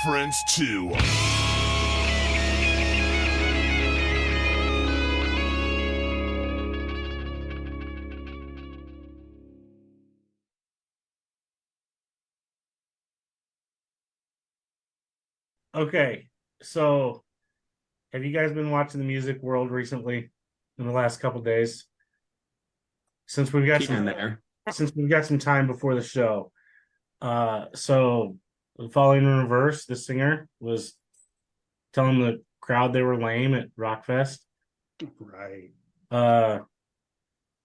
Friends too. Okay, so have you guys been watching the music world recently in the last couple days? Since we've got some time before the show. So Falling in Reverse, the singer, was telling the crowd they were lame at Rockfest. Right.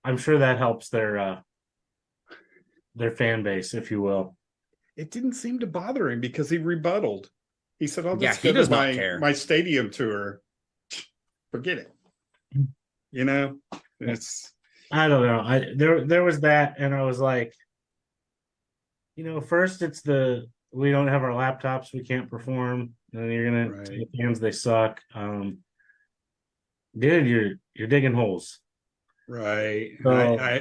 I'm sure that helps their fan base, if you will. It didn't seem to bother him because he rebutted. He said, "Oh, he does not care. My stadium tour. Forget it." You know, it's. I don't know. There was that, and I was like, first it's we don't have our laptops, we can't perform, and then you're gonna tell the fans they suck. Dude, you're digging holes. Right. So,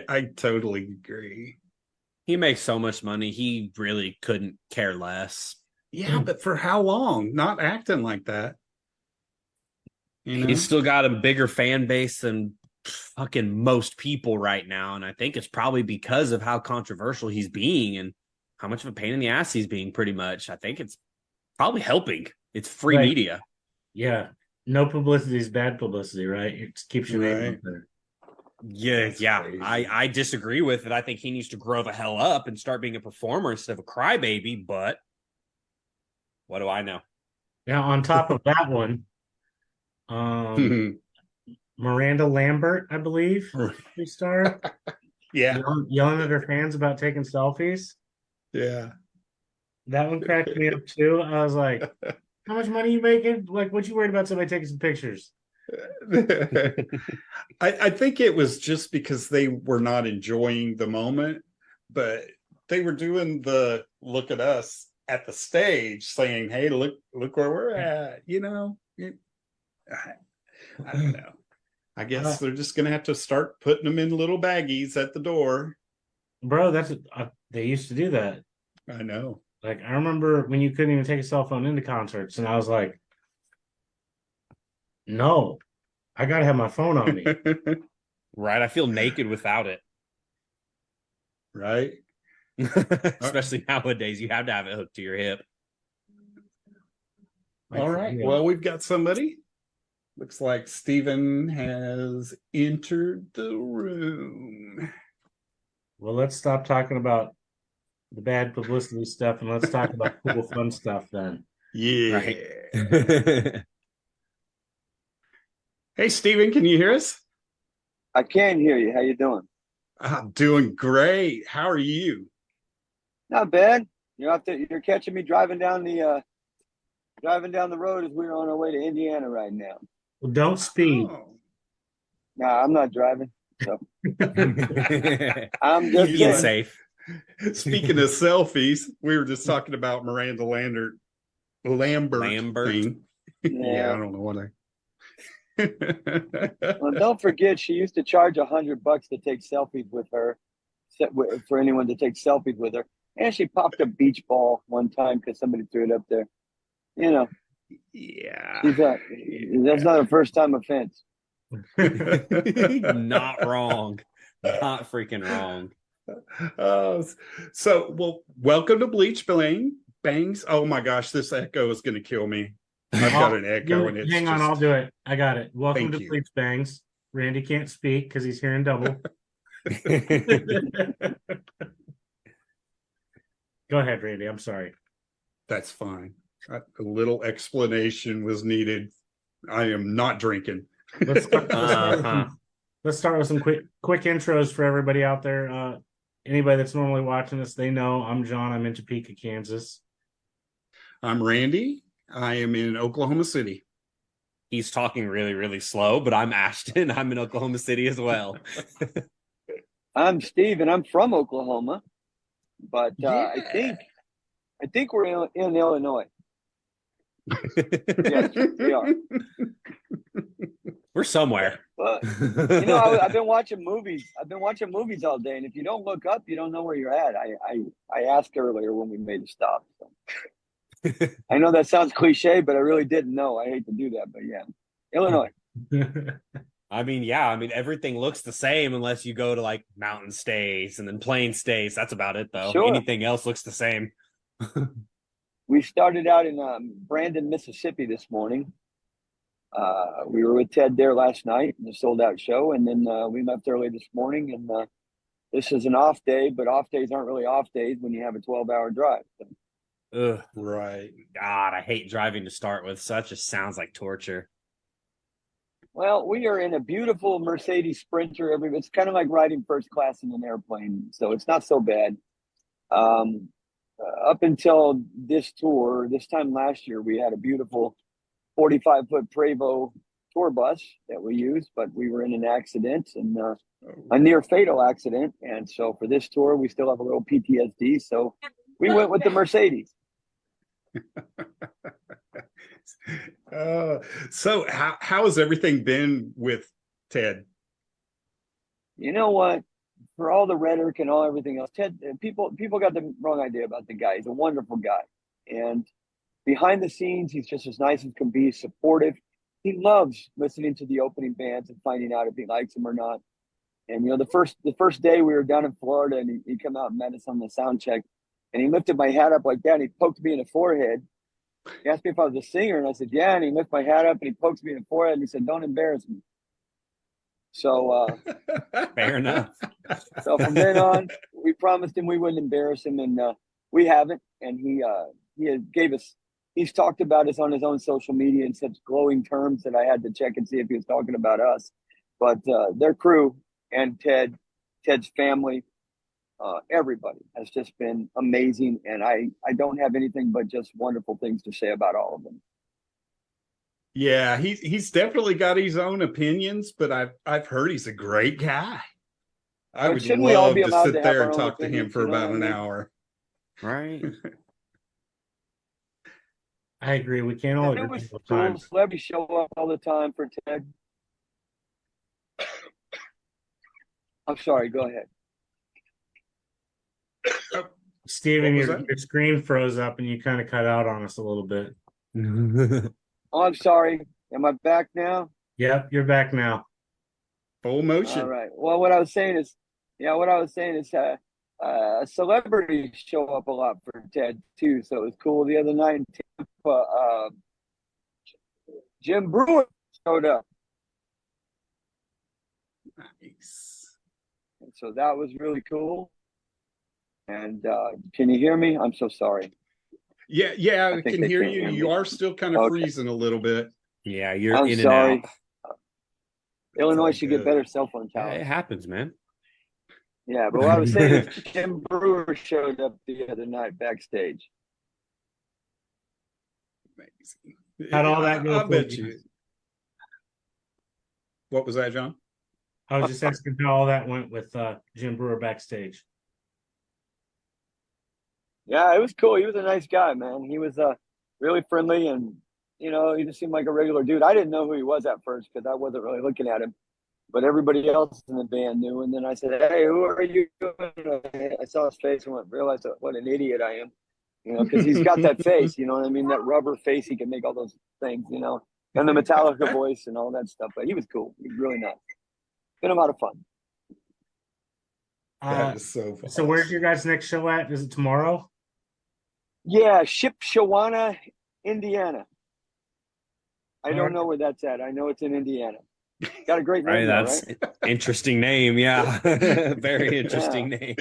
I totally agree. He makes so much money, he really couldn't care less. Yeah, but for how long? Not acting like that. He's still got a bigger fan base than fucking most people right now, and I think it's probably because of how controversial he's being and how much of a pain in the ass he's being, pretty much. I think it's probably helping. It's free media. Yeah. No publicity is bad publicity, right? It keeps your name out there. Yeah. I disagree with it. I think he needs to grow the hell up and start being a performer instead of a crybaby, but what do I know? Now, on top of that one, Miranda Lambert, I believe, star. Yeah. Yelling at her fans about taking selfies. Yeah. That one cracked me up too. I was like, how much money are you making? Like, what you worried about somebody taking some pictures? I think it was just because they were not enjoying the moment, but they were doing the look at us at the stage saying, "Hey, look where we're at." I don't know. I guess they're just going to have to start putting them in little baggies at the door. Bro, they used to do that. I know. Like, I remember when you couldn't even take a cell phone into concerts, and I was like, no, I got to have my phone on me. Right. I feel naked without it. Right. Especially nowadays, you have to have it hooked to your hip. All right. Well, we've got somebody. Looks like Steven has entered the room. Well, let's stop talking about the bad publicity stuff and let's talk about cool, fun stuff then. Yeah. Right. Hey, Steven, can you hear us? I can hear you. How you doing? I'm doing great. How are you? Not bad. You're catching me driving down the road as we're on our way to Indiana right now. Well, don't speed. Oh. Nah, I'm not driving. So I'm just being safe. Speaking of selfies, we were just talking about Miranda Lambert. Thing. Yeah, I don't know what Well, don't forget, she used to charge $100 to take selfies with her, for anyone to take selfies with her. And she popped a beach ball one time because somebody threw it up there. Yeah. That's not her first time offense. Not wrong. Not freaking wrong. Well, welcome to Bleach Bangs. Oh my gosh, this echo is going to kill me. I've got an echo and it's hang on, I'll do it. I got it. Welcome to you. Bleach Bangs. Randy can't speak because he's hearing double. Go ahead, Randy. I'm sorry. That's fine. A little explanation was needed. I am not drinking. Let's start with some quick intros for everybody out there. Anybody that's normally watching this, they know I'm John. I'm in Topeka, Kansas. I'm Randy. I am in Oklahoma City. He's talking really, really slow, but I'm Ashton. I'm in Oklahoma City as well. I'm Steve, and I'm from Oklahoma, but I think we're in Illinois. Yes, we are. We're somewhere. But I've been watching movies. All day, and if you don't look up, you don't know where you're at. I asked earlier when we made a stop. So. I know that sounds cliche, but I really didn't know. I hate to do that, but yeah, Illinois. I mean, everything looks the same unless you go to like mountain states and then plain states. That's about it, though. Sure. Anything else looks the same. We started out in Brandon, Mississippi this morning. We were with Ted there last night in the sold-out show, and then we left early this morning. And this is an off day, but off days aren't really off days when you have a 12-hour drive. So. Ugh, right. God, I hate driving to start with. So that just sounds like torture. Well, we are in a beautiful Mercedes Sprinter. It's kind of like riding first class in an airplane, so it's not so bad. Up until this tour, this time last year, we had a beautiful 45-foot Prevost tour bus that we used, but we were in an accident, and a near fatal accident. And so for this tour, we still have a little PTSD. So we went with the Mercedes. So how has everything been with Ted? You know what? For all the rhetoric and everything else, Ted, people got the wrong idea about the guy. He's a wonderful guy, and behind the scenes, he's just as nice as can be, supportive. He loves listening to the opening bands and finding out if he likes them or not. And the first day we were down in Florida, and he came out and met us on the sound check, and he lifted my hat up like that, and he poked me in the forehead. He asked me if I was a singer, and I said, yeah, and he lifted my hat up, and he pokes me in the forehead, and he said, don't embarrass me. So fair enough. So from then on, we promised him we wouldn't embarrass him, and we haven't. And he's talked about us on his own social media in such glowing terms that I had to check and see if he was talking about us. But their crew and Ted's family, everybody has just been amazing, and I don't have anything but just wonderful things to say about all of them. Yeah, he's definitely got his own opinions, but I've heard he's a great guy. I would love to sit there and talk to him for about an hour. Right. I agree. We can't all agree all the time. Celebrities show up all the time for Ted. I'm sorry. Go ahead. Steven, your screen froze up and you kind of cut out on us a little bit. Oh, I'm sorry. Am I back now? Yep, you're back now. Full motion. All right. Well, what I was saying is celebrities show up a lot for Ted too. So it was cool the other night in Tampa. Jim Brewer showed up. Nice. And so that was really cool. And can you hear me? I'm so sorry. Yeah, I can hear you. You are still kind of freezing a little bit. Yeah, you're I'm in sorry. and out. Illinois should get better cell phone towers. Yeah, it happens, man. Yeah, but what I was saying is Jim Brewer showed up the other night backstage. Amazing. How'd all that go? I bet you. What was that, John? I was just asking how all that went with Jim Brewer backstage. Yeah, it was cool. He was a nice guy, man. He was really friendly, and he just seemed like a regular dude. I didn't know who he was at first because I wasn't really looking at him, but everybody else in the band knew. And then I said, "Hey, who are you?" I saw his face and realized what an idiot I am, because he's got that face. You know what I mean? That rubber face. He can make all those things. and the Metallica voice and all that stuff. But he was cool. He was really nice. Been a lot of fun. That is so fun. So where's your guys' next show at? Is it tomorrow? Yeah, Shipshewana, Indiana. I don't know where that's at. I know it's in Indiana. Got a great name, Right, though, that's right? interesting name. Yeah, very interesting name.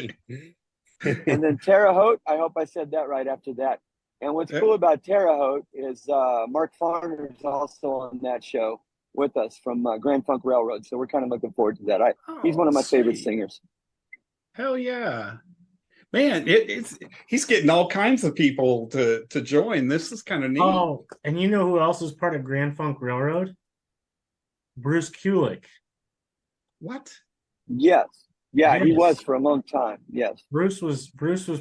And then Terre Haute, I hope I said that right after that. And what's cool about Terre Haute is Mark Farner is also on that show with us from Grand Funk Railroad. So we're kind of looking forward to that. He's one of my favorite singers. Hell yeah. Man, he's getting all kinds of people to join. This is kind of neat. Oh, and you know who else was part of Grand Funk Railroad? Bruce Kulick. What? Yes. Yeah, Yes. he was for a long time. Yes. Bruce was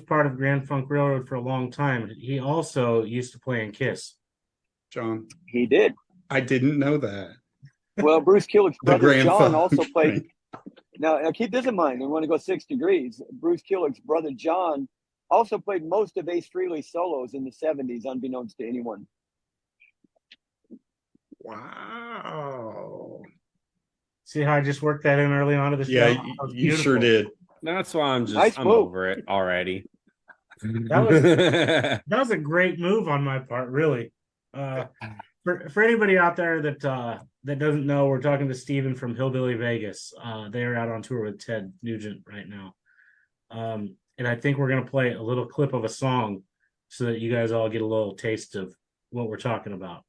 part of Grand Funk Railroad for a long time. He also used to play in Kiss. John, He did. I didn't know that. Well, Bruce Kulick's The brother Grand John Funk. also played. Now, keep this in mind. We want to go 6 degrees. Bruce Kulick's brother John also played most of Ace Frehley's solos in the 70s, unbeknownst to anyone. Wow. See how I just worked that in early on to the show? Yeah, That was you beautiful. sure did. That's why I'm Nice I'm move. over it already. That was a great move on my part, really. For anybody out there that doesn't know, we're talking to Steven from Hillbilly Vegas. They are out on tour with Ted Nugent right now. And I think we're going to play a little clip of a song so that you guys all get a little taste of what we're talking about.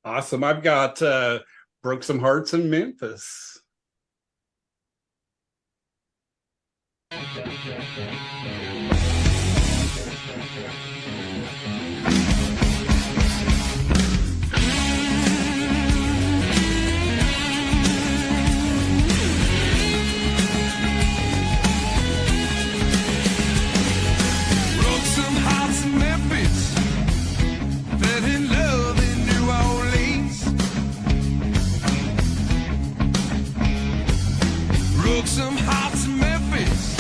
Awesome. I've got Broke Some Hearts in Memphis. Some hearts in Memphis,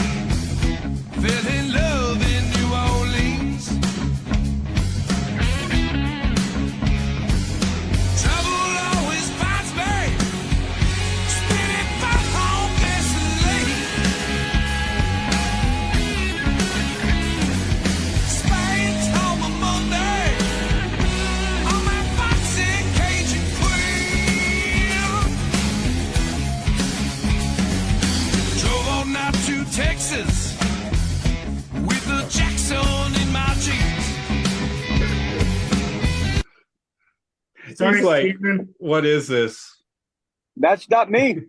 fell in love in New Orleans. Trouble always finds me, spinning for home gasoline. Spain's home on Monday, on my foxy Cajun queen. Drove on out to Texas with the Jackson in my jeans. Sorry, He's like, Steven. what is this? That's not me.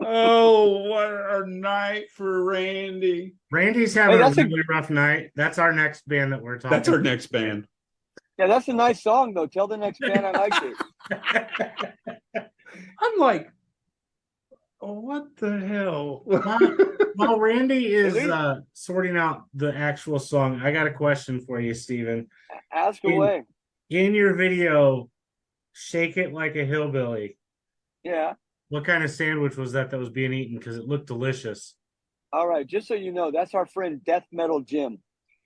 Oh, what a night for Randy. Randy's having Hey, a that's a- really rough night. That's our next band that we're talking That's our next band. Yeah, that's a nice song, though. Tell the next band I liked it. I'm like, oh, what the hell? While Randy is Really? sorting out the actual song, I got a question for you, Steven. Ask away. In your video, Shake It Like a Hillbilly, Yeah. what kind of sandwich was that was being eaten? Because it looked delicious. All right. Just so you know, that's our friend Death Metal Jim.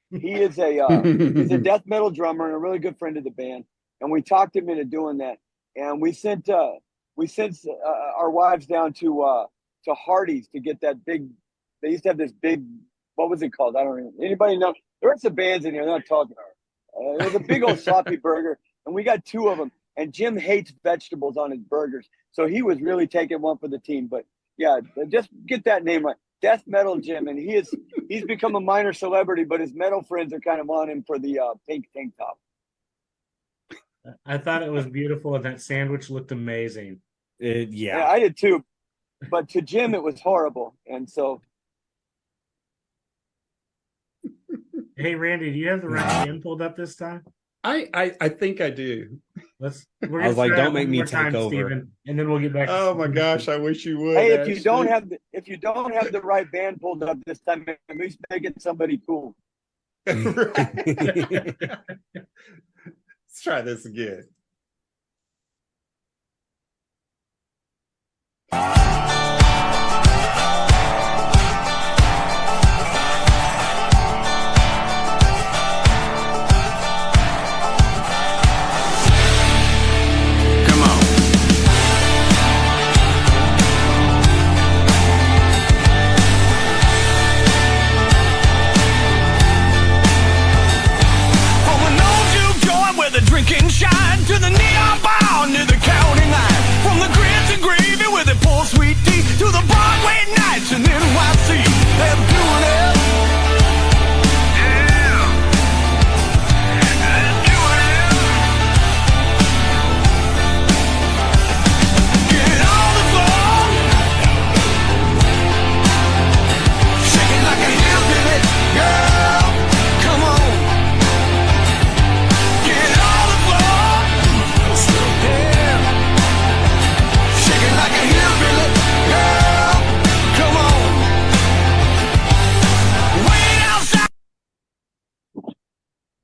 He is he's a death metal drummer and a really good friend of the band. And we talked him into doing that. And we sent our wives down to Hardee's to get that big. They used to have this big. What was it called? I don't know. Anybody know? There are some bands in here. They're not talking. It was a big old sloppy burger, and we got 2 of them. And Jim hates vegetables on his burgers, so he was really taking one for the team. But yeah, just get that name right, Death Metal Jim, and he's become a minor celebrity, but his metal friends are kind of on him for the pink tank top. I thought it was beautiful, and that sandwich looked amazing. Yeah, I did too. But to Jim, it was horrible, and so. Hey, Randy, do you have the right band pulled up this time? I think I do. We're I was gonna like, try don't it make one me more take time, over. Steven, and then we'll get back. to Oh my Steven. gosh, I wish you would. Hey, if you don't actually. have the right band pulled up this time, at least make it somebody cool. Right. Let's try this again.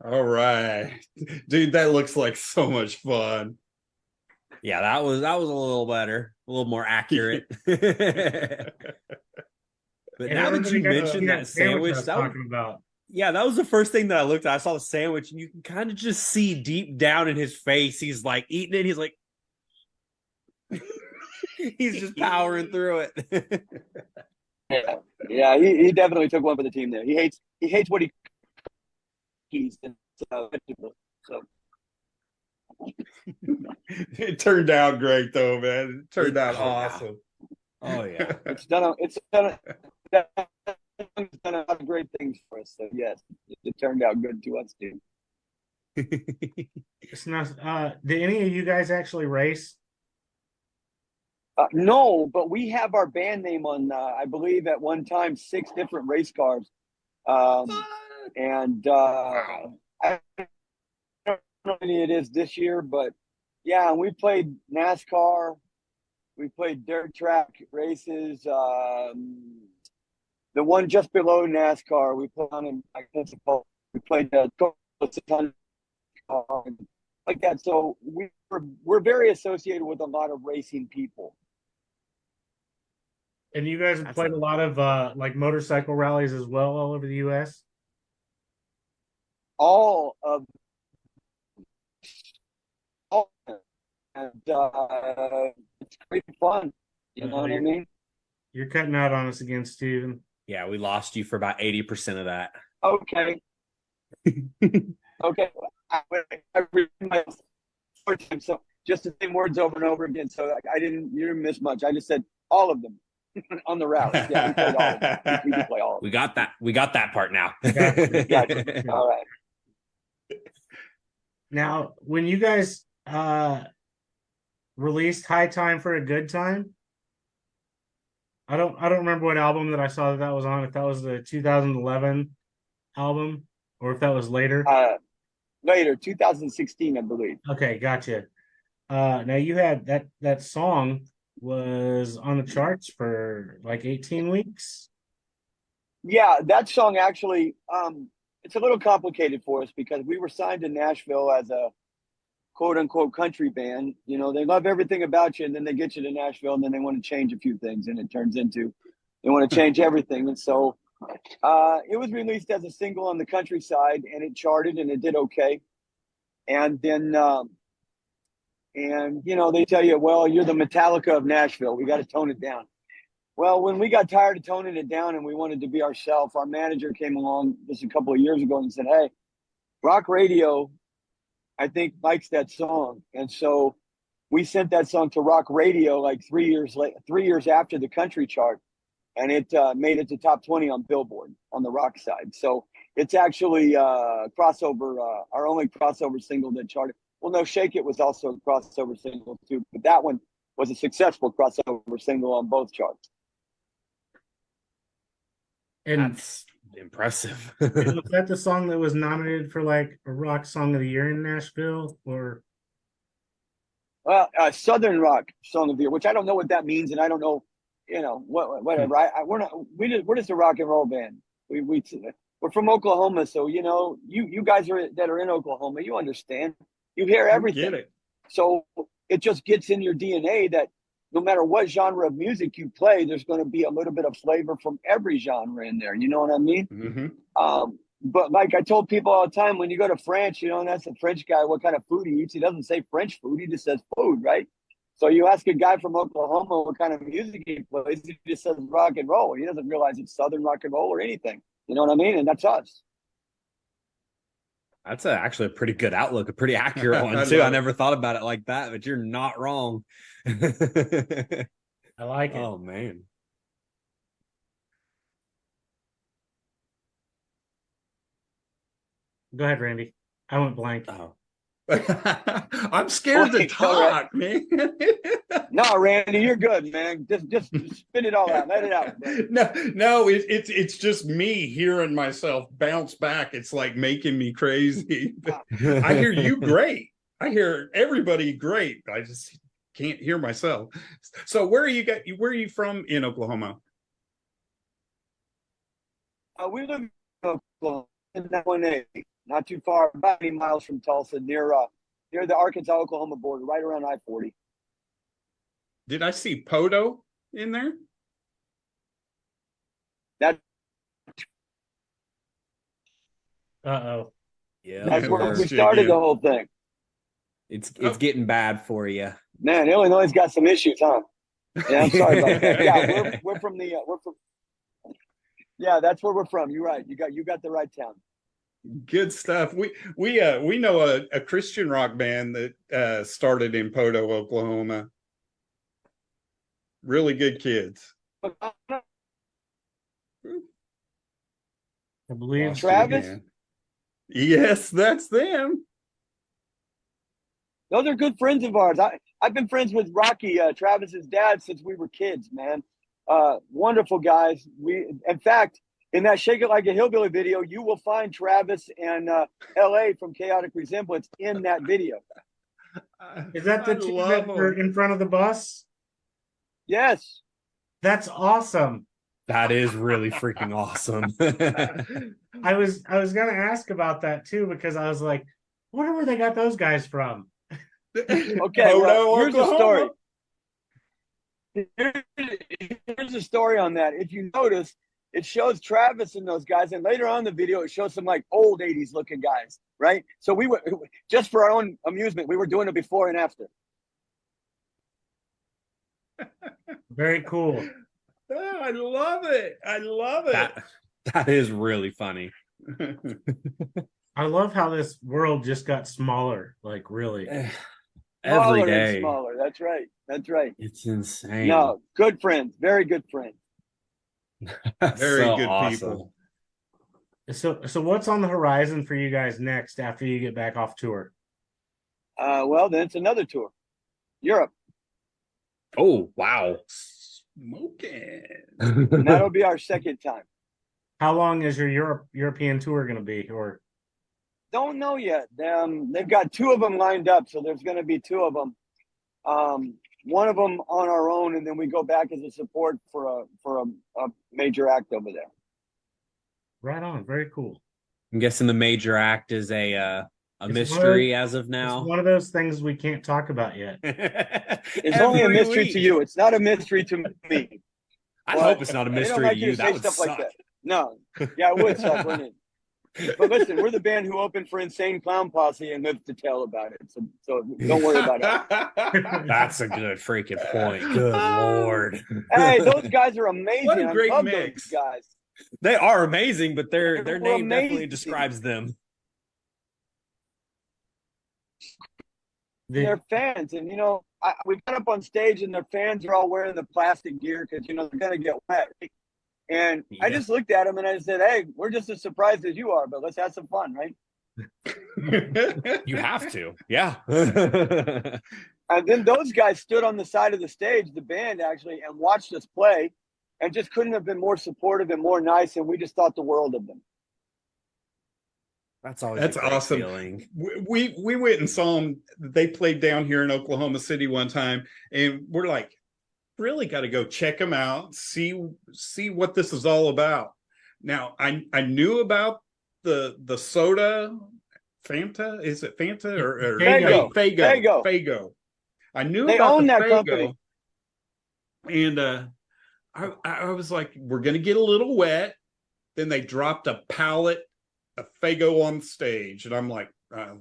All right, dude, that looks like so much fun. Yeah, that was a little better, a little more accurate. But And now that you mentioned that sandwich, I was talking about. Yeah, that was the first thing that I looked at. I saw the sandwich, and you can kind of just see deep down in his face, he's like eating it. He's like, he's just powering through it. Yeah, he definitely took one for the team there. He hates what he's vegetable. So It turned out great though, man. It turned out awesome. Oh yeah, it's done a lot of great things for us. So yes, it turned out good to us too. It's not. Did any of you guys actually race? No, but we have our band name on, I believe at one time, 6 different race cars. And Wow. I don't know how many it is this year, but yeah, we played NASCAR. We played dirt track races. The one just below NASCAR, we put on in we played like that. So we're very associated with a lot of racing people. And you guys have played a lot of like motorcycle rallies as well all over the U.S. All of and it's great fun. You know what I mean? You're cutting out on us again, Steven. Yeah, we lost you for about 80% of that. Okay. Okay. I read my words, so just the same words over and over again. So you didn't miss much. I just said all of them on the rally. Yeah, we played all of them. We can play all of them. We got that part now. Gotcha. All right. Now, when you guys released High Time for a Good Time, I don't remember what album that I saw that was on, if that was the 2011 album or if that was later. Later, 2016, I believe. Okay, gotcha. Now you had that song was on the charts for like 18 weeks. Yeah, that song actually, it's a little complicated for us because we were signed to Nashville as a quote unquote country band. You know, they love everything about you, and then they get you to Nashville, and then they want to change a few things, and it turns into they want to change everything. And so it was released as a single on the countryside, and it charted, and it did okay. And then, and you know, they tell you, well, you're the Metallica of Nashville. We got to tone it down. Well, when we got tired of toning it down and we wanted to be ourselves, our manager came along just a couple of years ago and said, "Hey, rock radio, I think, likes that song." And so we sent that song to rock radio like 3 years after the country chart, and it made it to top 20 on Billboard on the rock side. So it's actually crossover, our only crossover single that charted. Well, No Shake It was also a crossover single too, but that one was a successful crossover single on both charts. And That's impressive. was that the song that was nominated for like a rock song of the year in Nashville, or? Well, Southern Rock Song of the Year, which I don't know what that means, and I don't know, you know, whatever. We're just a rock and roll band. We're from Oklahoma, so you know, you guys that are in Oklahoma, you understand. You hear everything. Get it. So it just gets in your DNA that no matter what genre of music you play, there's going to be a little bit of flavor from every genre in there. You know what I mean? Mm-hmm. But like I told people all the time, when you go to France, you know, and that's a French guy, what kind of food he eats, he doesn't say French food, he just says food, right? So you ask a guy from Oklahoma what kind of music he plays, he just says rock and roll. He doesn't realize it's Southern rock and roll or anything. You know what I mean? And that's us. That's actually a pretty good outlook, a pretty accurate one too. I never thought about it like that, but you're not wrong. I like it. Oh man. Go ahead, Randy. I went blank. Oh. I'm scared to talk, man. No, Randy, you're good, man. Just spit it all out. Let it out. No, it's just me hearing myself bounce back. It's like making me crazy. I hear you great. I hear everybody great. I just can't hear myself. So where are you from in Oklahoma? We live in Oklahoma, in that 1A. not too far, about 80 miles from Tulsa, near the Arkansas-Oklahoma border, right around I-40. Did I see Poto in there? That Uh-oh. Yeah, that's where we lost you started again. the whole thing. it's getting bad for you. Man, Illinois' got some issues, huh? Yeah, I'm sorry about that. Yeah, we're from yeah, that's where we're from. You're right. You got the right town. Good stuff. We know a Christian rock band that started in Poto, Oklahoma. Really good kids. I believe Lost you Travis? again. Yes, that's them. Those are good friends of ours. I've been friends with Rocky, Travis's dad, since we were kids, man. Wonderful guys. In fact, in that Shake It Like a Hillbilly video, you will find Travis and LA from Chaotic Resemblance in that video. Is that the two that were in front of the bus? Yes. That's awesome. That is really freaking awesome. I was gonna ask about that too, because I was like, I wonder where they got those guys from. Okay, well, here's a story. Here's a story on that. If you notice, it shows Travis and those guys, and later on in the video, it shows some like old 80s looking guys, right? So we were, just for our own amusement, we were doing it before and after. Very cool. Oh, I love it. I love it. That is really funny. I love how this world just got smaller, like really. Every Smaller and day. smaller. That's right. That's right. It's insane. No, good friends. Very good friends. Very So good awesome. people. So what's on the horizon for you guys next after you get back off tour? Well, then it's another tour. Europe. Oh, wow. Smoking. And that'll be our second time. How long is your European tour going to be? Or Don't know yet. They've got two of them lined up, so there's going to be two of them. One of them on our own, and then we go back as a support for a major act over there. right on, very cool. I'm guessing the major act is a It's mystery as of now. It's one of those things we can't talk about yet. It's only a mystery to you. It's not a mystery to me. I hope it's not a They don't mystery like to you you. to That say would stuff suck. like that. No. Yeah, it would suck, wouldn't it? But listen, we're the band who opened for Insane Clown Posse and lives to tell about it. So don't worry about it. That's a good freaking point. Good Lord. Hey, those guys are amazing. What a great I love mix. those guys. They are amazing, but their They're name definitely amazing. describes them. They're fans, and we got up on stage, and their fans are all wearing the plastic gear because they're gonna get wet. And I just looked at them and I said, "Hey, we're just as surprised as you are, but let's have some fun, right?" You have to. Yeah. And then those guys stood on the side of the stage, the band actually, and watched us play, and just couldn't have been more supportive and more nice. And we just thought the world of them. That's always That's a great awesome. feeling. We went and saw them. They played down here in Oklahoma City one time, and we're like, really got to go check them out, see what this is all about. Now, I knew about the soda, Fanta. Is it Fanta or Faygo. Faygo. I knew They about own the that Faygo, company. and I was like, we're gonna get a little wet. Then they dropped a pallet of Faygo on stage, and I'm like,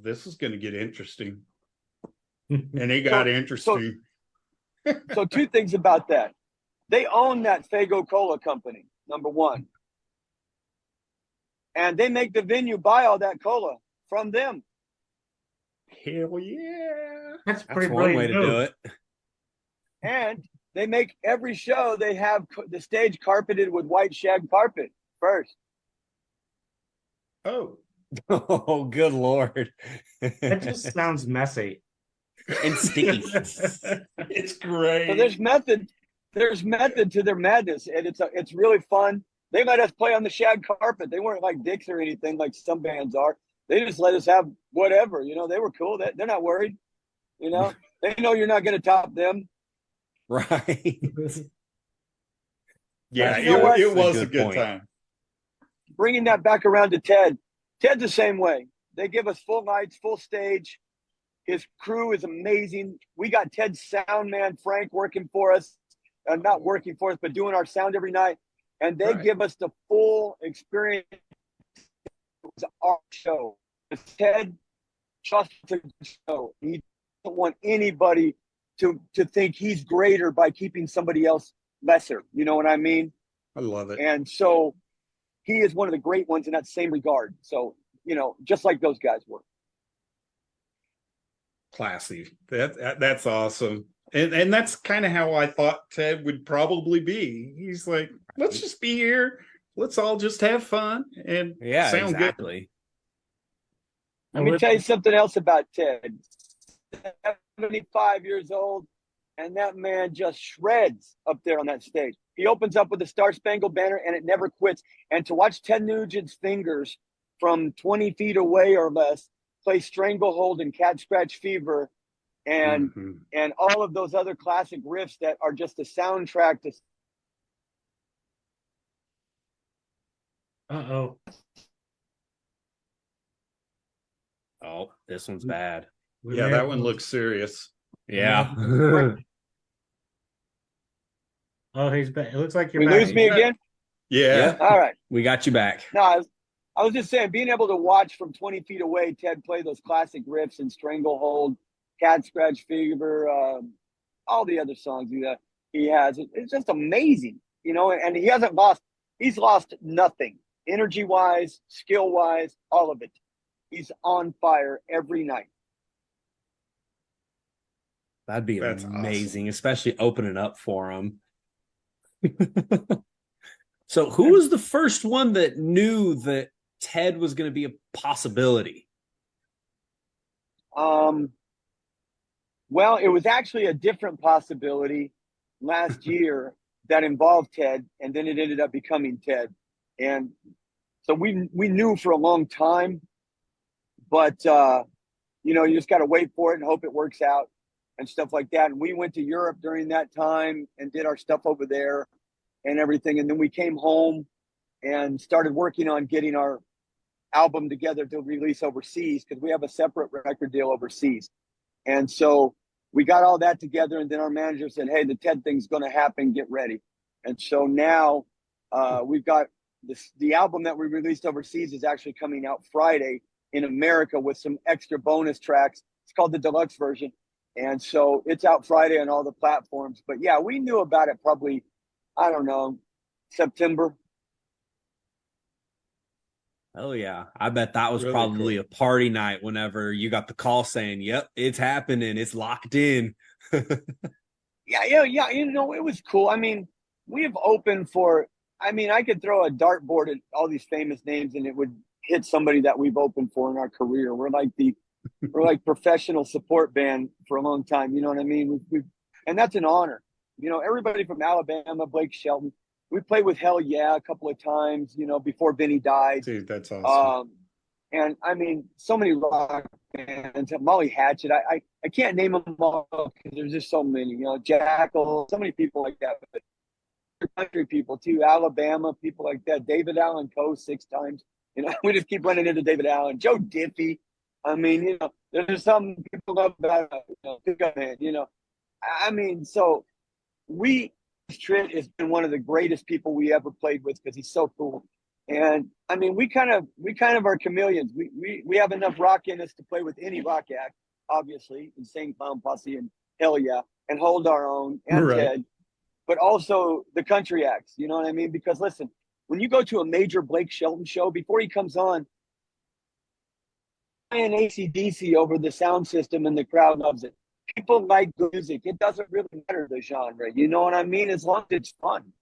this is gonna get interesting. And it got interesting. So two things about that. They own that Faygo Cola company, number one. And they make the venue buy all that cola from them. Hell yeah. That's That's pretty one way to do it. And they make every show, they have the stage carpeted with white shag carpet first. Oh. Oh, good Lord. That just sounds messy. And sticky. It's great. So there's method to their madness, and it's really fun. They let us play on the shag carpet. They weren't like dicks or anything like some bands are. They just let us have whatever. They were cool. They're not worried. They know you're not going to top them. Right. Yeah, You know what? it was That's a a good good point. time. Bringing that back around to Ted. Ted's the same way. They give us full lights, full stage. His crew is amazing. We got Ted's sound man, Frank, working for us. Not working for us, but doing our sound every night. And they give us the full experience of our show. Ted trusts the show. He doesn't want anybody to think he's greater by keeping somebody else lesser. You know what I mean? I love it. And so he is one of the great ones in that same regard. So, just like those guys were. Classy. That's awesome. And that's kind of how I thought Ted would probably be. He's like, let's just be here. Let's all just have fun and sound exactly. Good. Let me tell you something else about Ted. 75 years old, and that man just shreds up there on that stage. He opens up with the Star Spangled Banner, and it never quits. And to watch Ted Nugent's fingers from 20 feet away or less play Stranglehold and Cat Scratch Fever and all of those other classic riffs that are just a soundtrack to. Uh-oh. Oh, this one's bad. Yeah, that one looks serious. Yeah. Oh, he's back. It looks like you're We back. lose me again? Yeah. All right. We got you back. No, I was just saying, being able to watch from 20 feet away Ted play those classic riffs and Stranglehold, Cat Scratch Fever, all the other songs he has, it's just amazing, and he's lost nothing, energy-wise, skill-wise, all of it. He's on fire every night. That'd be amazing, awesome. Especially opening up for him. So who was the first one that knew that Ted was going to be a possibility? Well, it was actually a different possibility last year that involved Ted, and then it ended up becoming Ted. And so we knew for a long time, but you just got to wait for it and hope it works out and stuff like that. And we went to Europe during that time and did our stuff over there and everything. And then we came home and started working on getting our album together to release overseas, because we have a separate record deal overseas. And so we got all that together, and then our manager said, hey, the Ted thing's going to happen, get ready. And so now we've got the album that we released overseas is actually coming out Friday in America with some extra bonus tracks. It's called the deluxe version. And so it's out Friday on all the platforms. But yeah, we knew about it probably, I don't know, September. Oh yeah, I bet that was really probably cool. A party night whenever you got the call saying, yep, it's happening, it's locked in. Yeah, it was cool. I mean, we've opened for, I could throw a dartboard at all these famous names and it would hit somebody that we've opened for in our career. We're like professional support band for a long time, you know what I mean? And that's an honor. Everybody from Alabama, Blake Shelton, we played with Hell Yeah a couple of times, before Benny died. Dude, that's awesome. And so many rock bands, Molly Hatchet. I can't name them all because there's just so many, Jackal, so many people like that. But country people too, Alabama, people like that. David Allen Coe 6 times. We just keep running into David Allen. Joe Diffie. There's some people love about so Trent has been one of the greatest people we ever played with because he's so cool. And we kind of are chameleons. We have enough rock in us to play with any rock act, obviously, Insane Clown Posse and Hell Yeah, and hold our own, and right. Ted, but also the country acts, you know what I mean? Because listen, when you go to a major Blake Shelton show, before he comes on, playing AC/DC over the sound system and the crowd loves it. People like music. It doesn't really matter the genre. You know what I mean? As long as it's fun.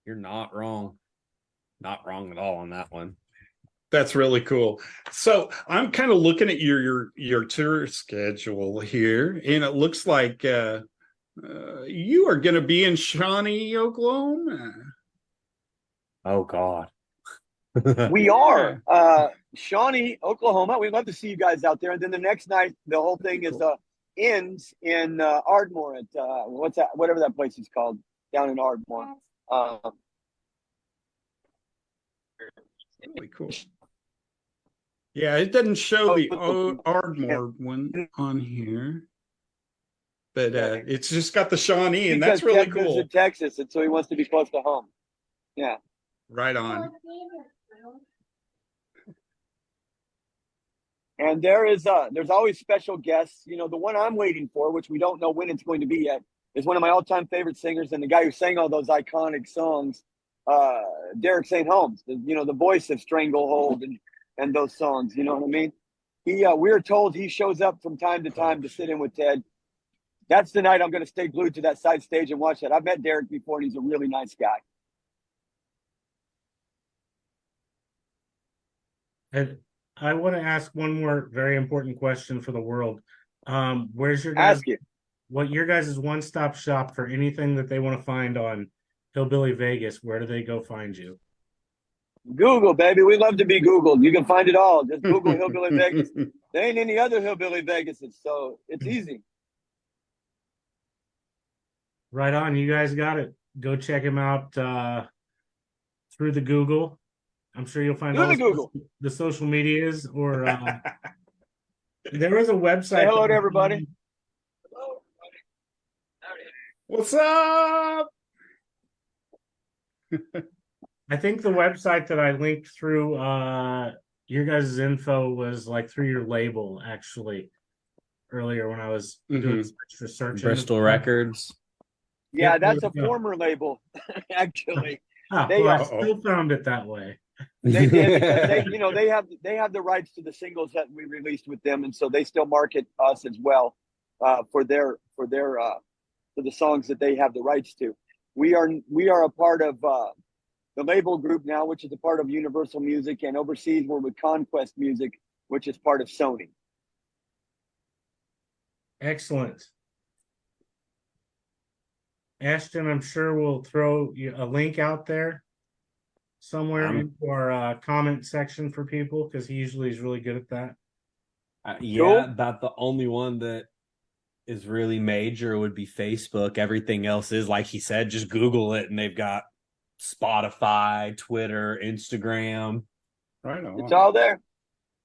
You're not wrong. Not wrong at all on that one. That's really cool. So I'm kind of looking at your tour schedule here, and it looks like you are going to be in Shawnee, Oklahoma. Oh God. We are Shawnee, Oklahoma. We'd love to see you guys out there. And then the next night, the whole thing is ends in Ardmore at whatever that place is called down in Ardmore. Really cool. Yeah, it doesn't show the Ardmore one on here, but it's just got the Shawnee, and that's really Ted lives cool. in Texas, and so he wants to be close to home. Yeah. Right on. And there's always special guests. You know, the one I'm waiting for, which we don't know when it's going to be yet, is one of my all-time favorite singers and the guy who sang all those iconic songs, Derek St. Holmes. The voice of Stranglehold and those songs. You know what I mean? We're told he shows up from time to time to sit in with Ted. That's the night I'm going to stay glued to that side stage and watch that. I've met Derek before, and he's a really nice guy. And I want to ask one more very important question for the world. Where's your Ask it. What your guys' one-stop shop for anything that they want to find on Hillbilly Vegas? Where do they go find you? Google, baby. We love to be Googled. You can find it all. Just Google Hillbilly Vegas. There ain't any other Hillbilly Vegases, so it's easy. Right on. You guys got it. Go check him out through the Google. I'm sure you'll find all the social medias or there was a website. Say hello to everybody. What's up? I think the website that I linked through your guys' info was like through your label, actually, earlier when I was doing some extra searching. Bristol Records. Yeah, Yep, that's a former label, actually. I still found it that way. They did because they have the rights to the singles that we released with them, and so they still market us as well for the songs that they have the rights to. We are a part of the label group now, which is a part of Universal Music, and overseas we're with Conquest Music, which is part of Sony. Excellent. Ashton, I'm sure we'll throw a link out there somewhere into our comment section for people because he usually is really good at that. Yeah, about the only one that is really major would be Facebook. Everything else is, like he said, just Google it and they've got Spotify, Twitter, Instagram. Right on. It's all there.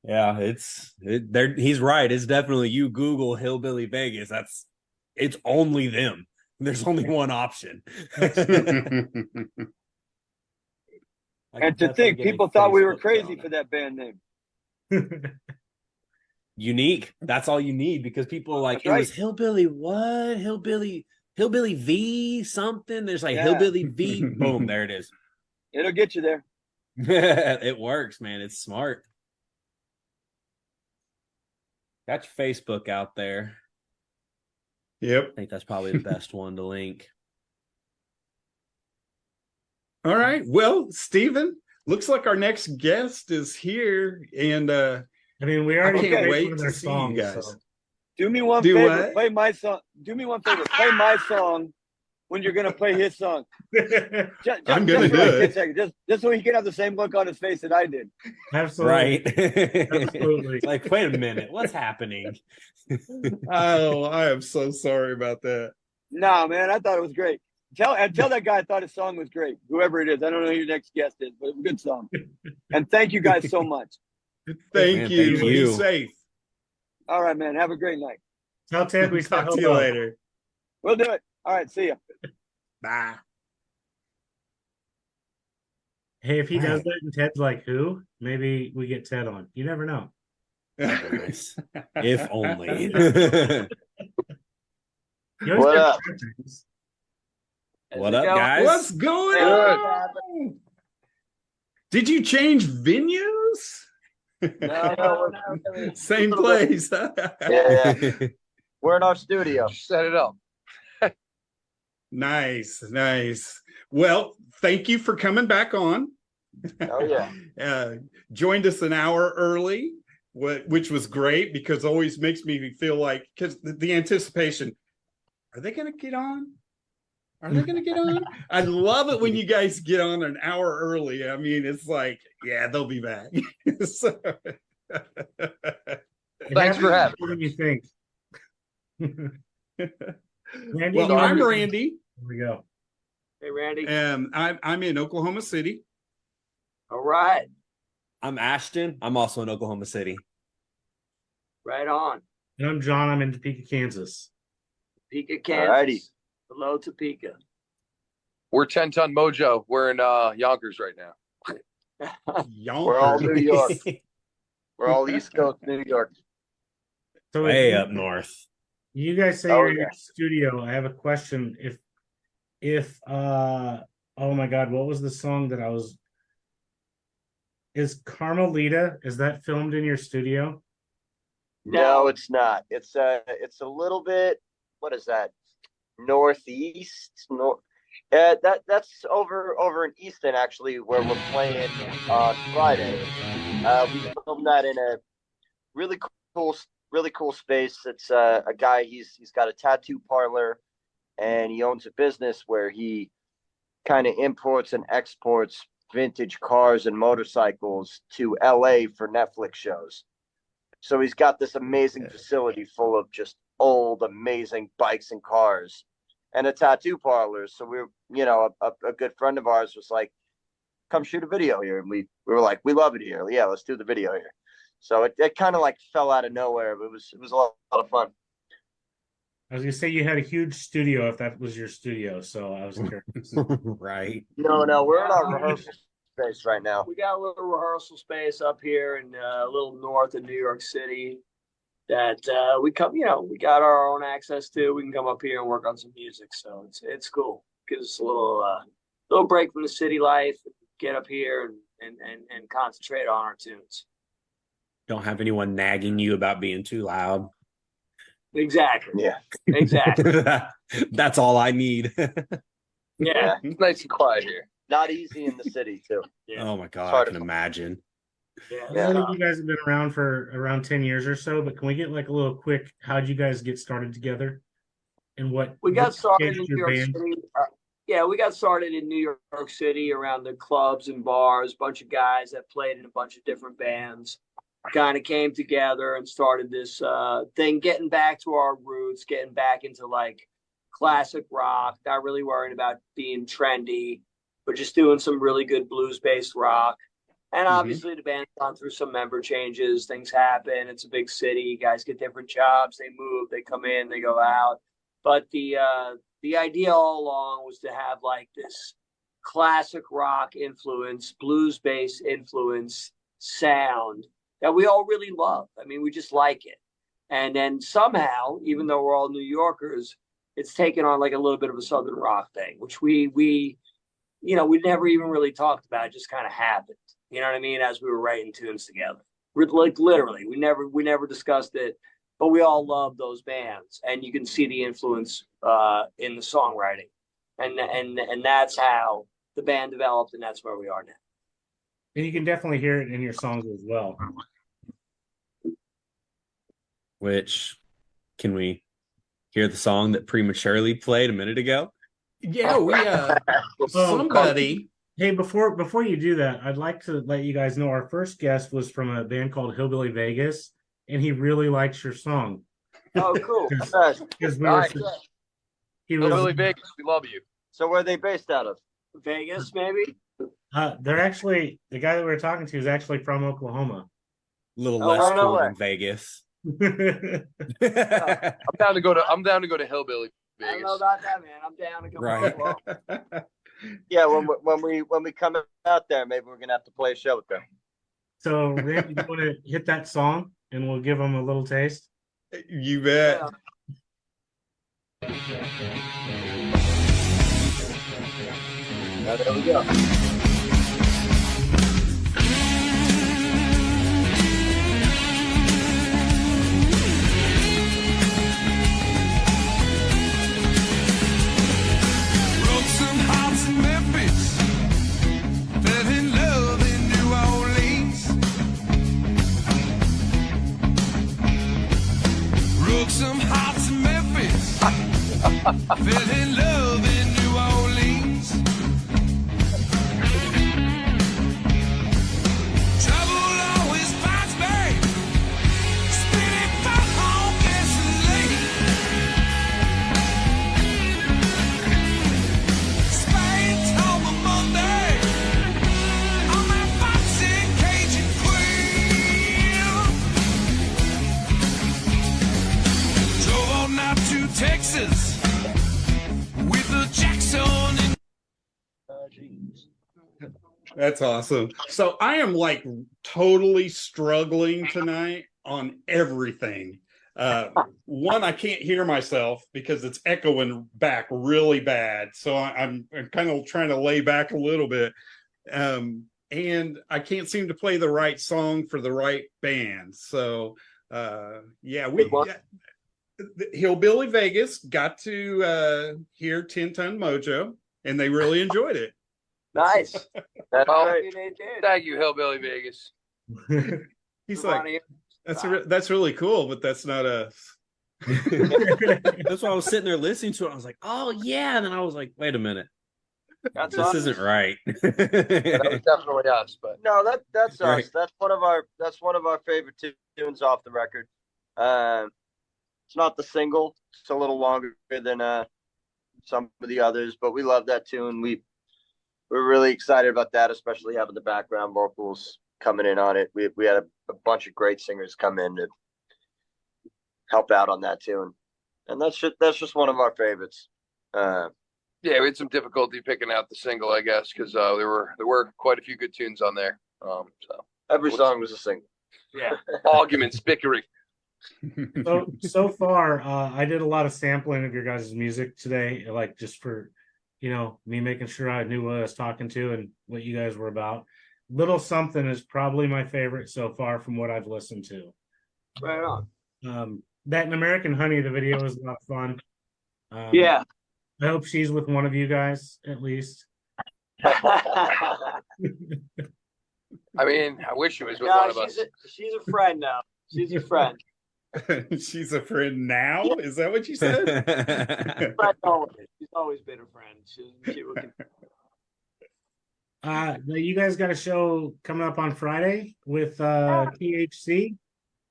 Yeah, he's right. It's definitely you Google Hillbilly Vegas. It's only them. There's only one option. And to think, people thought we were crazy for that band name. Unique. That's all you need because people are like, it was Hillbilly what? Hillbilly V something. There's like Hillbilly V. Boom, there it is. It'll get you there. It works, man. It's smart. Got your Facebook out there. Yep. I think that's probably the best one to link. All right. Well, Stephen, looks like our next guest is here. And I mean, we already can't wait to see you guys. So. Do me one favor. Play my song. Do me one favor. Play my song when you're going to play his song. I'm going to do it. Just so he can have the same look on his face that I did. Absolutely. Right. Absolutely. Like, wait a minute. What's happening? Oh, I am so sorry about that. No, man, I thought it was great. Tell that guy I thought his song was great. Whoever it is. I don't know who your next guest is, but it was a good song. And thank you guys so much. Thank you. Be safe. All right, man. Have a great night. Tell Ted we talk to you later. We'll do it. All right. See ya. Bye. Hey, if he does that and Ted's like, who? Maybe we get Ted on. You never know. Nice. If only. What up? What up, guys? What's going on? Did you change venues? No, Same place. Yeah. We're in our studio. Set it up. Nice. Well, thank you for coming back on. Oh yeah. Joined us an hour early, which was great because it always makes me feel like, because the anticipation, are they going to get on? Are they going to get on? I love it when you guys get on an hour early. I mean, it's like, yeah, they'll be back. So, Thanks for having me. What do you think? Randy, well, I'm Randy. Here we go. Hey, Randy. I'm in Oklahoma City. All right. I'm Ashton. I'm also in Oklahoma City. Right on. And I'm John. I'm in Topeka, Kansas. Topeka, Kansas. Alrighty. Hello, Topeka. We're 10-ton Mojo. We're in Yonkers right now. We're all New York. We're all East Coast New York. So Way up north. You guys say Oh, you're in yeah. your studio. I have a question. If oh my God, what was the song that I was? Is Carmelita? Is that filmed in your studio? No, it's not. It's a little bit. What is that? Northeast. That's over in Easton actually, where we're playing on Friday. We filmed that in a really cool space. It's a guy. He's got a tattoo parlor, and he owns a business where he kind of imports and exports vintage cars and motorcycles to LA for Netflix shows. So he's got this amazing facility full of just old, amazing bikes and cars and a tattoo parlor. So a good friend of ours was like, come shoot a video here. And we were like, we love it here. Yeah, let's do the video here. So it kind of like fell out of nowhere, but it was a lot of fun. I was gonna say you had a huge studio if that was your studio, so I was curious. Right. No, we're in our rehearsal space right now. We got a little rehearsal space up here in a little north of New York City that we got our own access to. We can come up here and work on some music. So it's cool. Gives us a little break from the city life, get up here and concentrate on our tunes. Don't have anyone nagging you about being too loud. Exactly. Yeah. Exactly. That's all I need. Yeah. It's nice and quiet here. Not easy in the city too. Yeah. Oh my God, Hard I can to- imagine. I Yeah. know you guys have been around for around 10 years or so, but can we get like a little quick, how'd you guys get started together? And what We got what started in changed New your York band? City. We got started in New York City around the clubs and bars. Bunch of guys that played in a bunch of different bands kind of came together and started this thing, getting back to our roots, getting back into like classic rock, not really worrying about being trendy, but just doing some really good blues-based rock. And obviously the band's gone through some member changes. Things happen. It's a big city. Guys get different jobs. They move. They come in. They go out. But the idea all along was to have like this classic rock influence, blues-based influence sound that we all really love. I mean, we just like it. And then somehow, even though we're all New Yorkers, it's taken on like a little bit of a Southern rock thing, which we never even really talked about. It just kind of happened. You know what I mean? As we were writing tunes together, like literally, we never discussed it, but we all love those bands, and you can see the influence in the songwriting, and that's how the band developed, and that's where we are now. And you can definitely hear it in your songs as well. Which, can we hear the song that prematurely played a minute ago? Yeah, we somebody. Hey, before you do that, I'd like to let you guys know our first guest was from a band called Hillbilly Vegas, and he really likes your song. Oh, cool. Because Nice. he was Hillbilly Vegas, we love you. So where are they based out of? Vegas, maybe. they're actually the guy that we were talking to is actually from Oklahoma. Little Oh, less no cool way. than Vegas. I'm down to go to Hillbilly I don't Vegas. know about that, man. I'm down to come Right. on. Well, Yeah, when we come out there, maybe we're gonna have to play a show with them. So, Randy, you want to hit that song, and we'll give them a little taste. You bet. Now, there we go. Broke some hearts in Memphis, fell in love in New Orleans. Broke some hearts in Memphis, fell in love in New Orleans. Trouble always finds me, spinning for home gasoline. Spain told me Monday, I'm a boxing Cajun That's awesome. So I am like totally struggling tonight on everything. One, I can't hear myself because it's echoing back really bad. So I'm kind of trying to lay back a little bit. And I can't seem to play the right song for the right band. So Hillbilly Vegas got to hear 10 Ton Mojo, and they really enjoyed it. Nice. Well, Right. thank you, Hillbilly Vegas. He's like, that's really cool, but that's not us. That's why I was sitting there listening to it. I was like, oh yeah. And then I was like, wait a minute. That's This isn't right. That was definitely us, but No, that's us. Right. That's one of our favorite tunes off the record. It's not the single. It's a little longer than some of the others, but we love that tune. We're really excited about that, especially having the background vocals coming in on it. We had a bunch of great singers come in to help out on that tune, and that's just one of our favorites. yeah, we had some difficulty picking out the single, I guess, because there were quite a few good tunes on there. So Every song was a single. Yeah. arguments, bickering. So far, I did a lot of sampling of your guys' music today, like just for, me making sure I knew what I was talking to and what you guys were about. Little Something is probably my favorite so far from what I've listened to. Right on. That and American Honey, the video was a lot of fun. Yeah. I hope she's with one of you guys at least. I mean, I wish she was with one of us. She's a friend now. She's a friend. She's a friend now? Is that what you said? Friend always. She's always been a friend. You guys got a show coming up on Friday with THC.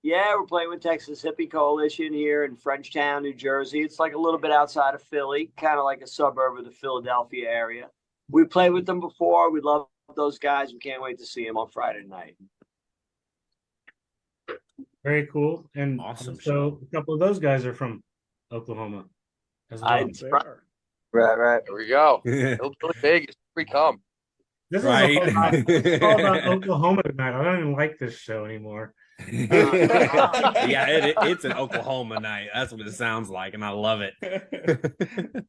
Yeah, we're playing with Texas Hippie Coalition here in Frenchtown, New Jersey. It's like a little bit outside of Philly, kind of like a suburb of the Philadelphia area. We played with them before. We love those guys. We can't wait to see them on Friday night. Very cool. And Awesome so show. a couple of those guys are from Oklahoma as well. Right. There we go. Hillbilly Vegas, here we come. This Right. is all about Oklahoma tonight. I don't even like this show anymore. Yeah, it's an Oklahoma night. That's what it sounds like, and I love it.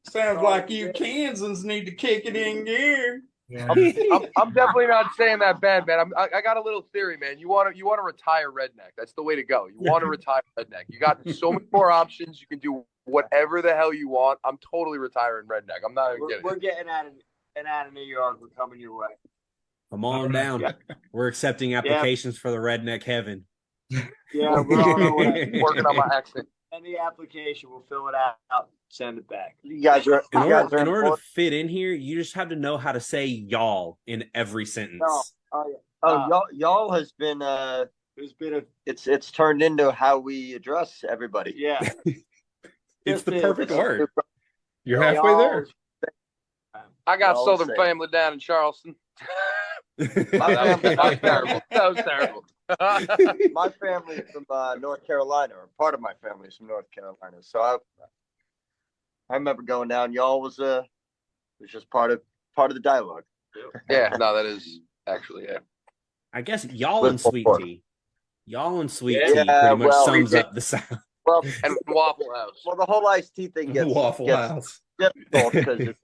Sounds like you Kansans need to kick it in gear. Yeah. I'm definitely not saying that bad, man. I got a little theory, man. You want to retire redneck. That's the way to go. You want to retire redneck. You got so many more options. You can do whatever the hell you want. I'm totally retiring redneck. I'm not even kidding. We're getting out of New York. We're coming your way. Come on down. Yeah. We're accepting applications for the redneck heaven. Yeah, we're on our way. Working on my accent. Send the application. We'll fill it out. Send it back. You guys are In order to fit in here, you just have to know how to say y'all in every sentence. No. Oh yeah. y'all has been There's been a it's turned into how we address everybody. yeah. It's the perfect word. You're Yeah, halfway y'all. there. I got Y'all Southern say. family down in Charleston. My That was terrible. That was terrible. My family's from North Carolina, or part of my family's from North Carolina. So I remember going down. Y'all was just part of the dialogue. Yeah, no, that is actually it. I guess y'all With and sweet pork. tea. Y'all and sweet Yeah, tea pretty much well, sums we up the South. Well, And Waffle House. well, the whole iced tea thing gets House. difficult because it's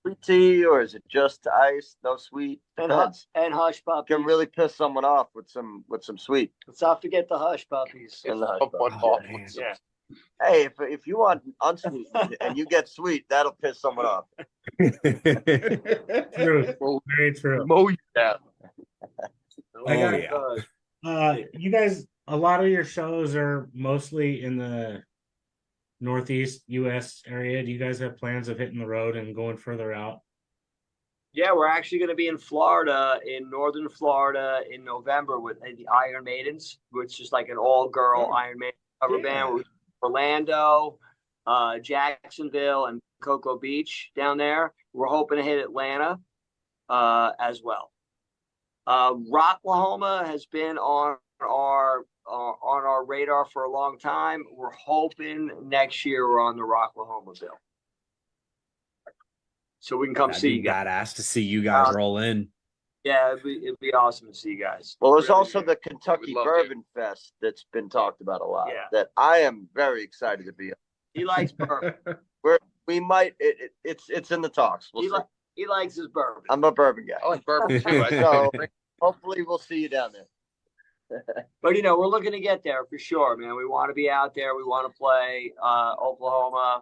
sweet tea, or is it just ice, no sweet? And Depends. hush puppies. Can really piss someone off with some sweet. Let's not forget the hush puppies. in the hush One puppies. waffle. man. Yeah. Hey, if you want unsweet and you get sweet, that'll piss someone off. True. Very true. Mow you down. I got Oh, yeah. You guys, a lot of your shows are mostly in the Northeast US area. Do you guys have plans of hitting the road and going further out? Yeah, we're actually going to be in Florida, in northern Florida, in November with the Iron Maidens, which is like an all-girl Iron Maiden cover band. We're Orlando, Jacksonville, and Cocoa Beach down there. We're hoping to hit Atlanta as well. Rocklahoma has been on our radar for a long time. We're hoping next year we're on the Rocklahoma bill, so we can come That'd see be you guys. badass to see you guys roll in. Yeah, it'd be awesome to see you guys. Well, there's Really also good. the Kentucky love Bourbon Fest that's been talked about a lot. Yeah. That I am very excited to be on. He likes bourbon. We might. It's in the talks. We'll see. He likes his bourbon. I'm a bourbon guy. I like bourbon too. So hopefully we'll see you down there. But we're looking to get there for sure, man. We want to be out there. We want to play Oklahoma.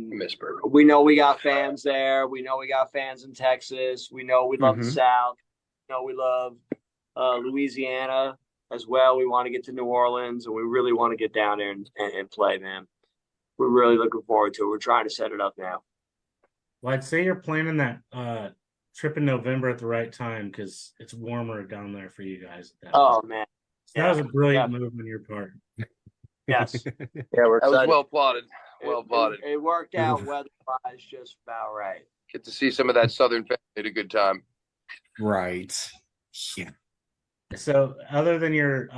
Miss bourbon. We know we got fans there. We know we got fans in Texas. We know we love the South. We know we love Louisiana as well. We want to get to New Orleans, and we really want to get down there and play, man. We're really looking forward to it. We're trying to set it up now. Well, I'd say you're planning that trip in November at the right time because it's warmer down there for you guys. Oh, man. So that was a brilliant move on your part. Yes. Yeah, we're That was excited. well plotted. Well plotted. It worked out weather-wise just about right. Get to see some of that Southern family at a good time. Right. Yeah. So, other than your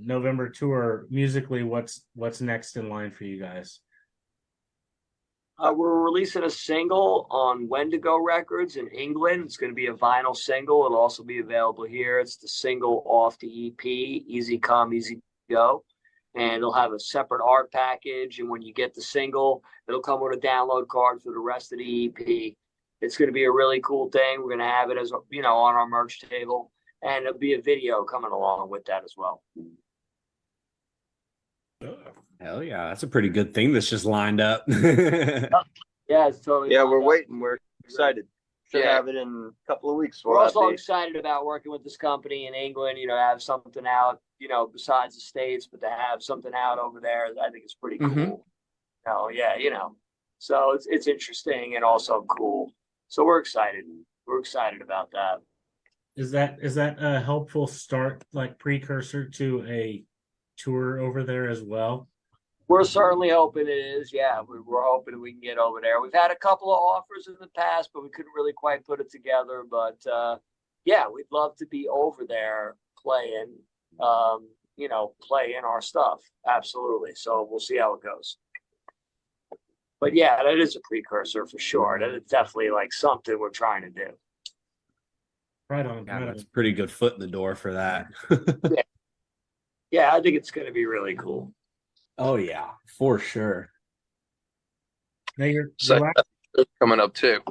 November tour, musically, what's next in line for you guys? We're releasing a single on Wendigo Records in England. It's going to be a vinyl single. It'll also be available here. It's the single off the EP, Easy Come, Easy Go. And it'll have a separate art package. And when you get the single, it'll come with a download card for the rest of the EP. It's going to be a really cool thing. We're going to have it as, on our merch table. And there'll be a video coming along with that as well. Hell yeah. That's a pretty good thing that's just lined up. Yeah, it's totally. Yeah, we're waiting. We're excited. Should have it in a couple of weeks. We're also excited about working with this company in England, to have something out, besides the States, but to have something out over there, I think it's pretty cool. So it's interesting and also cool. So we're excited. We're excited about that. Is that a helpful start, like precursor to a tour over there as well? We're certainly hoping it is. Yeah, we're hoping we can get over there. We've had a couple of offers in the past, but we couldn't really quite put it together. But we'd love to be over there playing, playing our stuff. Absolutely. So we'll see how it goes. But yeah, that is a precursor for sure. That is definitely like something we're trying to do. Right on. Yeah, that's a pretty good foot in the door for that. Yeah, I think it's going to be really cool. Oh yeah, for sure. Now you're coming up too.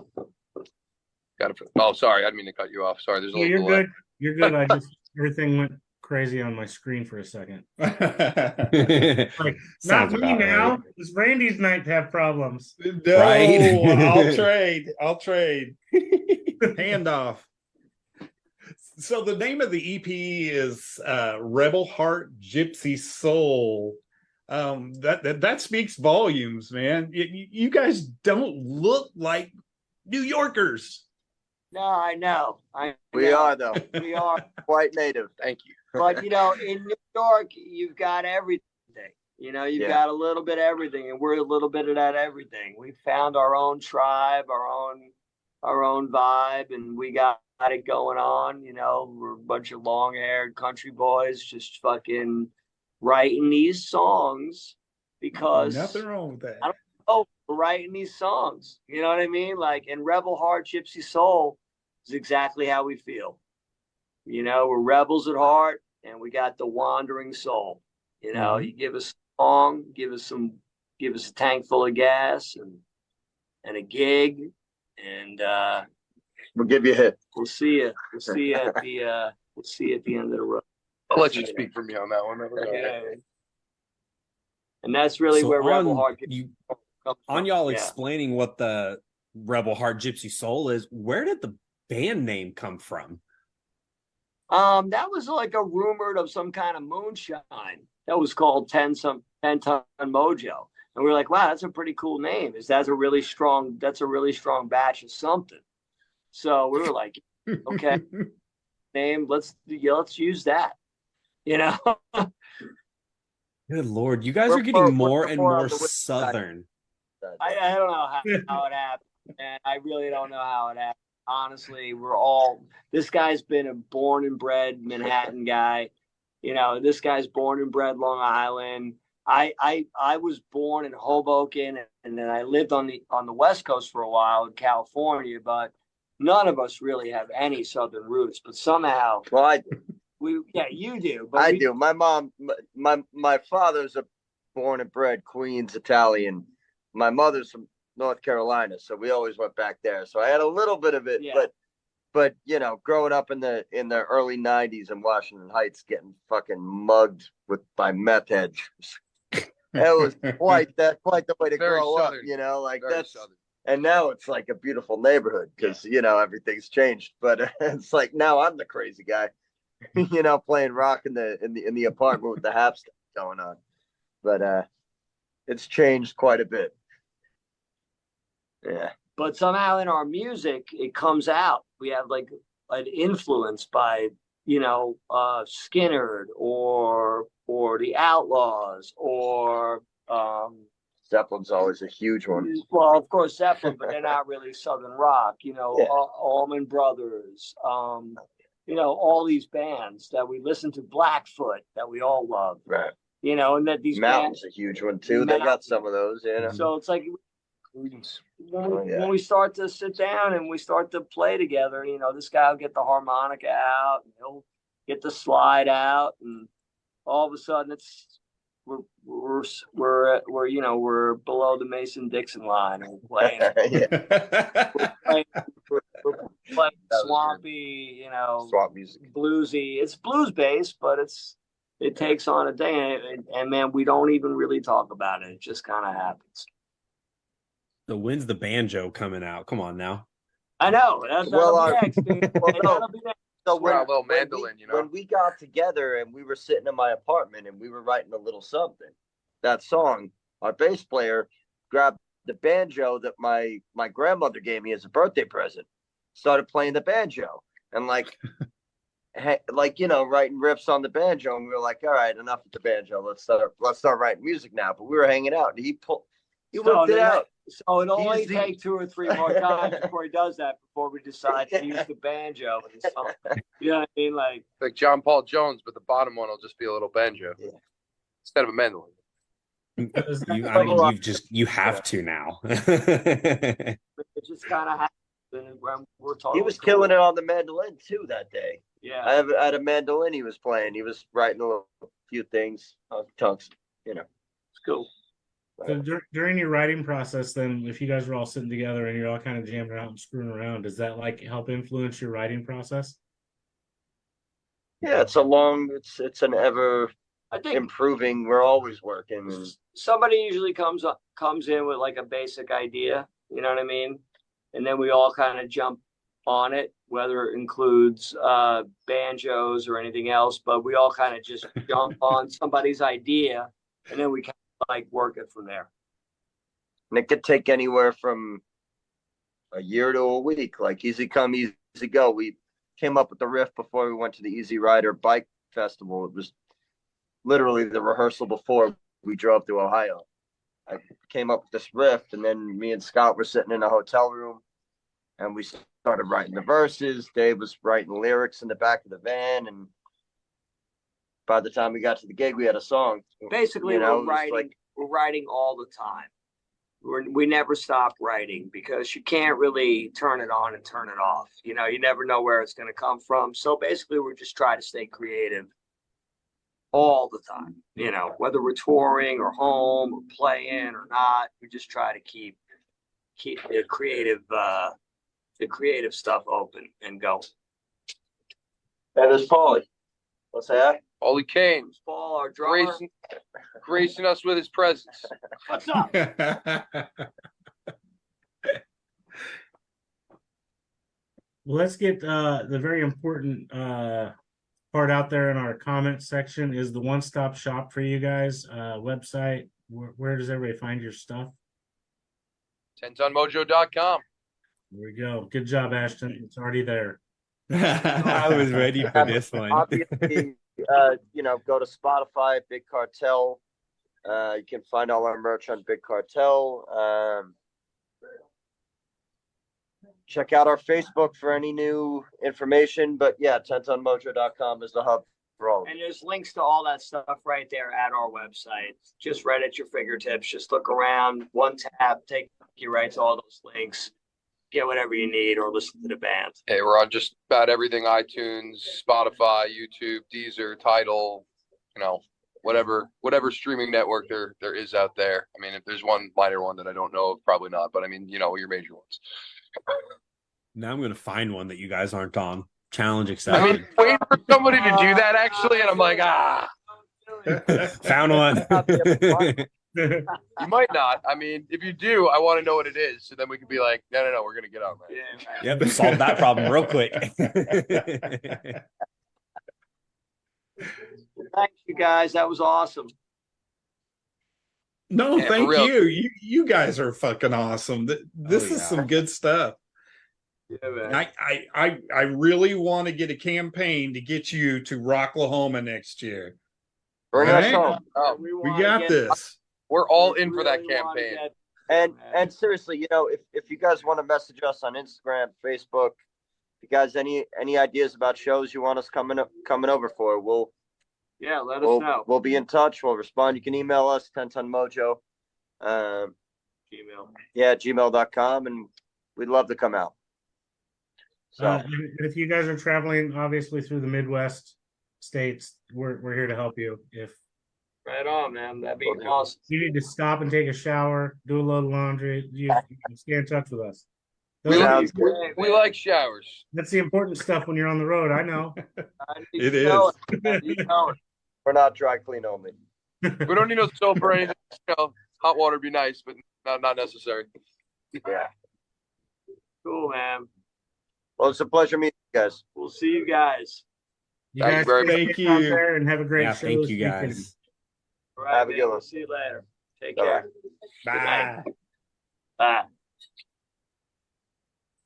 Sorry, I didn't mean to cut you off. Sorry, there's a little you're delay. good. You're good. Everything went crazy on my screen for a second. Like, not me now. Right. It's Randy's night to have problems. No, right? I'll trade. Hand off. So the name of the EP is Rebel Heart Gypsy Soul. That speaks volumes, man. You guys don't look like New Yorkers. No, I know. We are, though. We are quite native. Thank you. But in New York, you've got everything. You've got a little bit of everything, and we're a little bit of that everything. We found our own tribe, our own vibe, and we got it going on. We're a bunch of long-haired country boys just fucking writing these songs because nothing wrong with that. I don't know, we're writing these songs. You know what I mean? Like, and Rebel Heart Gypsy Soul is exactly how we feel. We're rebels at heart, and we got the wandering soul. You give us a song, give us a tank full of gas and a gig, and we'll give you a hit. We'll see you. We'll see you at the end of the road. I'll let you speak for me on that one. Yeah. And that's really where Rebel Heart on y'all explaining what the Rebel Heart Gypsy Soul is. Where did the band name come from? That was like a rumored of some kind of moonshine that was called 10 Ton Mojo. And we were like, wow, that's a pretty cool name. That's a really strong batch of something. So we were like, okay, name, let's use that. Good Lord, you guys are getting more and more Southern. I don't know how it happened, and I really don't know how it happened. Honestly, this guy's been a born and bred Manhattan guy. This guy's born and bred Long Island. I was born in Hoboken, and then I lived on the West Coast for a while in California, but none of us really have any Southern roots, but somehow Well, I do. you do. But I do. My mom, my father's a born and bred Queens Italian. My mother's from North Carolina, so we always went back there. So I had a little bit of it, Yeah. but you know, growing up in the early '90s in Washington Heights, getting fucking mugged by meth heads. It was quite the way to Very grow Southern. up, you know, like Very that's. Southern. And now it's like a beautiful neighborhood because you know everything's changed. But it's like now I'm the crazy guy, you know, playing rock in the apartment with the hap stuff going on. But it's changed quite a bit. Yeah. But somehow in our music, it comes out. We have like an influence by, Skinner or the Outlaws or Zeppelin's always a huge one. well, of course Zeppelin, but they're not really Southern rock. Yeah. Allman Brothers. All these bands that we listen to, Blackfoot, that we all love. Right. And that these Mountain's bands. a huge one too. They got some of those, you know. So it's like Oh, yeah. when we start to sit down and we start to play together, this guy will get the harmonica out, and he'll get the slide out, and all of a sudden we're below the Mason-Dixon line, and we're playing, we're playing swampy, Swamp music. bluesy. It's blues based, but it takes on a day, and man, we don't even really talk about it. It just kind of happens. So when's the banjo coming out? Come on now. I know. That'll be next, dude. That'll be next. So We're a little mandolin, when we got together and we were sitting in my apartment and we were writing a little something, that song, our bass player grabbed the banjo that my grandmother gave me as a birthday present, started playing the banjo, and writing riffs on the banjo, and we were like, all right, enough with the banjo. Let's start writing music now. But we were hanging out, and he whipped it out. So it'll only take 2 or 3 more times before he does that, before we decide to use the banjo in the song. You know what I mean? Like John Paul Jones, but the bottom one will just be a little banjo instead of a mandolin. You have to now. it just kind of happens when we're talking. He was killing it on the mandolin too that day. Yeah, I had a mandolin he was playing. He was writing a few things on tongues. it's cool. So during your writing process, then, if you guys were all sitting together and you're all kind of jamming out and screwing around, does that help influence your writing process? Yeah, it's an ever I think improving. We're always working. And somebody usually comes in with like a basic idea. You know what I mean? And then we all kind of jump on it, whether it includes banjos or anything else. But we all kind of just jump on somebody's idea, and then we kind of work it from there. And it could take anywhere from a year to a week, like easy come, easy go. We came up with the riff before we went to the Easy Rider Bike Festival. It was literally the rehearsal before we drove to Ohio. I came up with this riff, and then me and Scott were sitting in a hotel room, and we started writing the verses. Dave was writing lyrics in the back of the van, and by the time we got to the gig, we had a song. Basically, we're writing all the time. We never stop writing because you can't really turn it on and turn it off. You never know where it's going to come from. So basically, we're just trying to stay creative all the time. Whether we're touring or home or playing or not, we just try to keep the creative stuff open and go. And there's Paulie. What's that? Ollie Kane, Paul, our drummer. gracing us with his presence. What's up? Well, let's get the very important part out there in our comment section is the one-stop shop for you guys website. Where does everybody find your stuff? TenTonMojo.com. There we go. Good job, Ashton. It's already there. I was ready for this one. Obviously, go to Spotify, Big Cartel. You can find all our merch on Big Cartel. Check out our Facebook for any new information. But yeah, TenTonMojo.com is the hub for all of it. And there's links to all that stuff right there at our website. Just right at your fingertips. Just look around, one tab, take you right to all those links. get whatever you need or listen to the band. Hey, we're on just about everything: iTunes, Spotify, YouTube, Deezer, Tidal, whatever streaming network there is out there. I mean, if there's one minor one that I don't know of, probably not. But I mean, your major ones. Now I'm gonna find one that you guys aren't on. Challenge accepted. I mean, waiting for somebody to do that actually, and I'm like, Found one. you might not. I mean, if you do, I want to know what it is, so then we can be like, no, we're gonna get on that. Yeah, Yep, solve that problem real quick. Thanks, you guys. That was awesome. No, Yeah, thank for real. you. You guys are fucking awesome. This is some good stuff. Yeah, man. I really want to get a campaign to get you to Rocklahoma next year. Bring All us right. home. We got this. We're all in for that campaign. And seriously, if you guys want to message us on Instagram, Facebook, if you guys any ideas about shows you want us coming over for, let us know. we'll be in touch. We'll respond. You can email us 10tonmojo. Gmail. gmail.com, and we'd love to come out. So And if you guys are traveling, obviously through the Midwest states, we're here to help you. If Right on, man. That'd be awesome. you need to stop and take a shower, do a load of laundry, you can stay in touch with us. We Sounds like showers. That's the important stuff when you're on the road. I know. It is. we're not dry clean only. We don't need no soap or anything. Hot water would be nice, but not necessary. Yeah. Cool, man. Well, it's a pleasure meeting you guys. We'll see you guys. You Thank guys you very stay much. safe out there and have a great Yeah, show. thank this you weekend. guys. All right, Have a man. good one. We'll see you later. Take Bye-bye. care. Bye. Bye.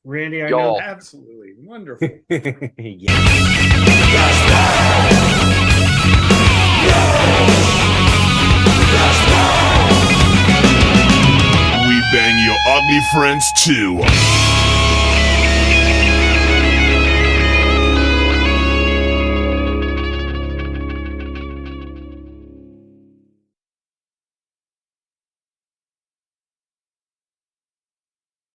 Randy, I Y'all. know Absolutely wonderful. Yeah. We bang your ugly friends too.